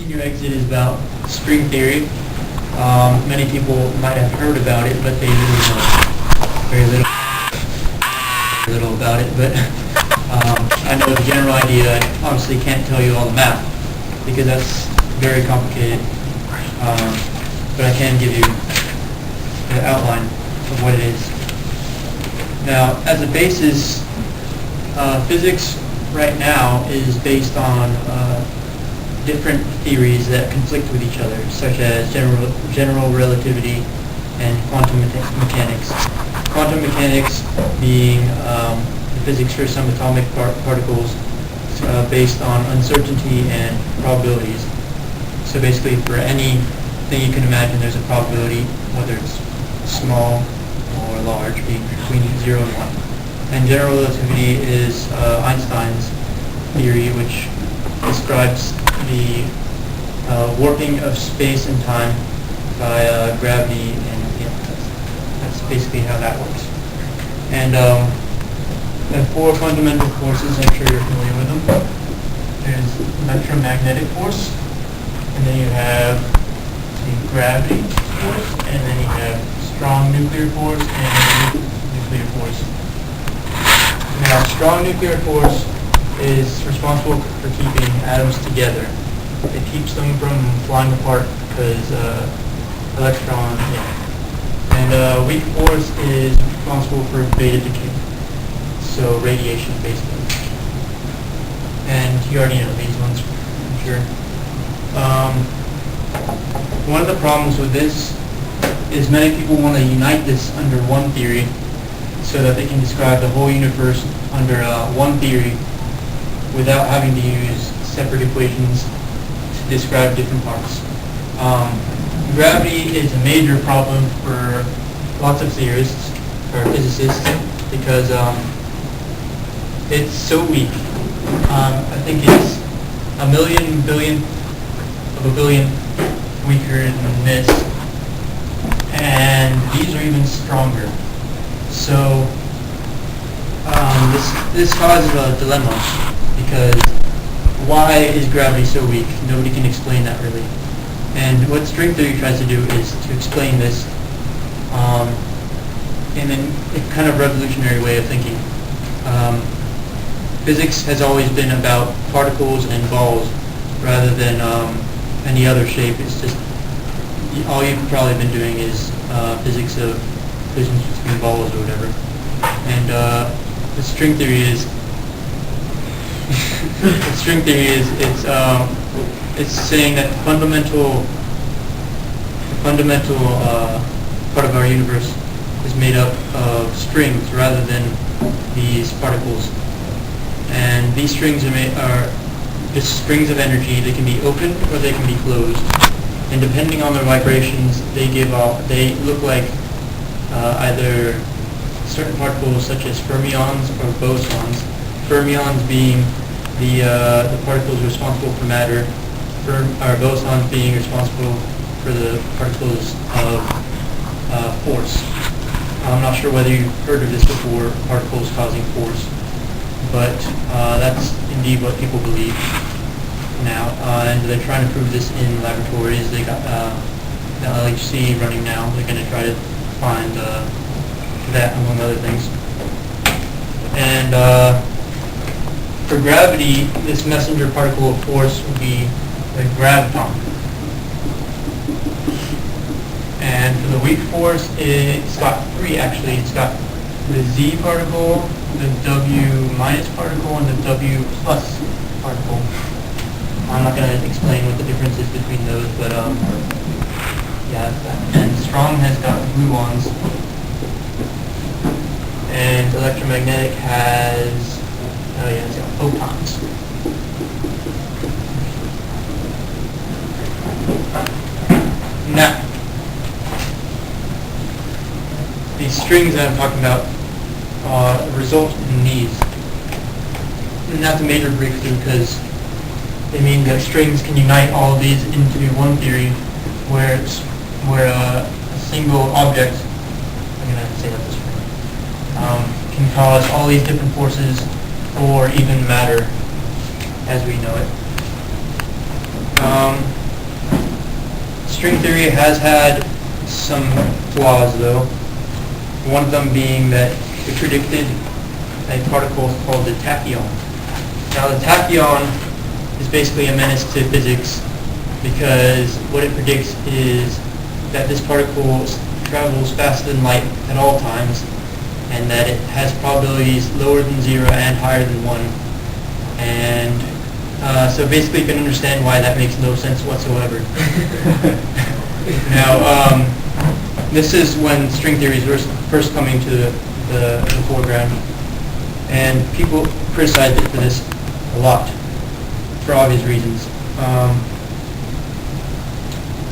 Senior exit is about string theory. Many people might have heard about it, but they really know very little about it. But I know the general idea. I obviously can't tell you all the math because that's very complicated. But I can give you the outline of what it is. Now, as a basis, physics right now is based on different theories that conflict with each other, such as general relativity and quantum mechanics. Quantum mechanics being the physics for some atomic particles based on uncertainty and probabilities. So basically, for anything you can imagine, there's a probability, whether it's small or large, being between 0 and 1. And general relativity is Einstein's theory, which describes the warping of space and time by gravity, and that's basically how that works. And there are four fundamental forces. I'm sure you're familiar with them. There's electromagnetic force, and then you have the gravity force, and then you have strong nuclear force and nuclear force. Now, strong nuclear force is responsible for keeping atoms together. It keeps them from flying apart because electron, And weak force is responsible for beta decay, so radiation basically. And you already know these ones, I'm sure. One of the problems with this is many people want to unite this under one theory so that they can describe the whole universe under one theory without having to use separate equations to describe different parts. Gravity is a major problem for lots of theorists or physicists because it's so weak. I think it's a million billionth of a billion weaker than this, and these are even stronger. So this causes a dilemma because why is gravity so weak? Nobody can explain that really. And what string theory tries to do is to explain this in a kind of revolutionary way of thinking. Physics has always been about particles and balls rather than any other shape. It's just all you've probably been doing is physics of collisions between balls or whatever. And the string theory is it's saying that the fundamental part of our universe is made up of strings rather than these particles. And these strings are just strings of energy. They can be open or they can be closed. And depending on their vibrations, they look like either certain particles such as fermions or bosons. Fermions being the particles responsible for matter, or bosons being responsible for the particles of force. I'm not sure whether you've heard of this before, particles causing force, but that's indeed what people believe now, and they're trying to prove this in laboratories. They got the LHC running now. They're going to try to find that, among other things. And for gravity, this messenger particle of force would be the graviton. And for the weak force, it's got three actually. It's got the Z particle, the W minus particle, and the W plus particle. I'm not going to explain what the difference is between those, but yeah, and strong has got gluons, and electromagnetic has it's got photons. Now, these strings that I'm talking about result in these. And that's a major breakthrough because they mean that strings can unite all of these into one theory where a single object, I'm going to have to say that this way, can cause all these different forces or even matter as we know it. String theory has had some flaws, though. One of them being that it predicted a particle called the tachyon. Now, the tachyon is basically a menace to physics because what it predicts is that this particle travels faster than light at all times, and that it has probabilities lower than 0 and higher than 1. And so basically you can understand why that makes no sense whatsoever. Now, this is when string theory is first coming to the foreground, and people criticized it for this a lot, for obvious reasons.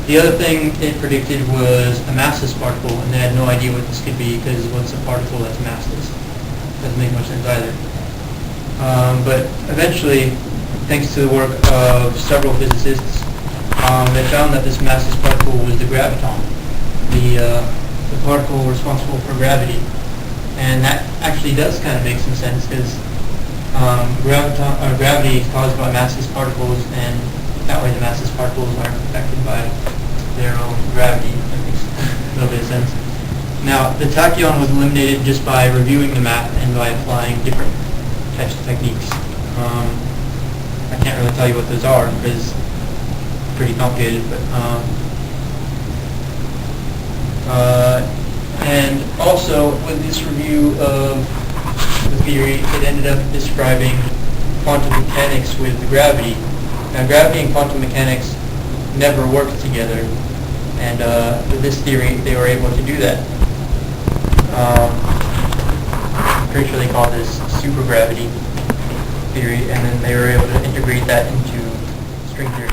The other thing it predicted was a massless particle, and they had no idea what this could be, because what's a particle that's massless? Doesn't make much sense either. But eventually, thanks to the work of several physicists, they found that this massless particle was the graviton, the particle responsible for gravity. And that actually does kind of make some sense, because gravity is caused by massless particles, and that way the massless particles aren't affected by their own gravity. That makes a little bit of sense. Now, the tachyon was eliminated just by reviewing the math and by applying different types of techniques. I can't really tell you what those are because it's pretty complicated, but and also with this review of the theory, it ended up describing quantum mechanics with gravity. Now, gravity and quantum mechanics never worked together, and with this theory, they were able to do that. I'm pretty sure they call this supergravity theory, and then they were able to integrate that into string theory.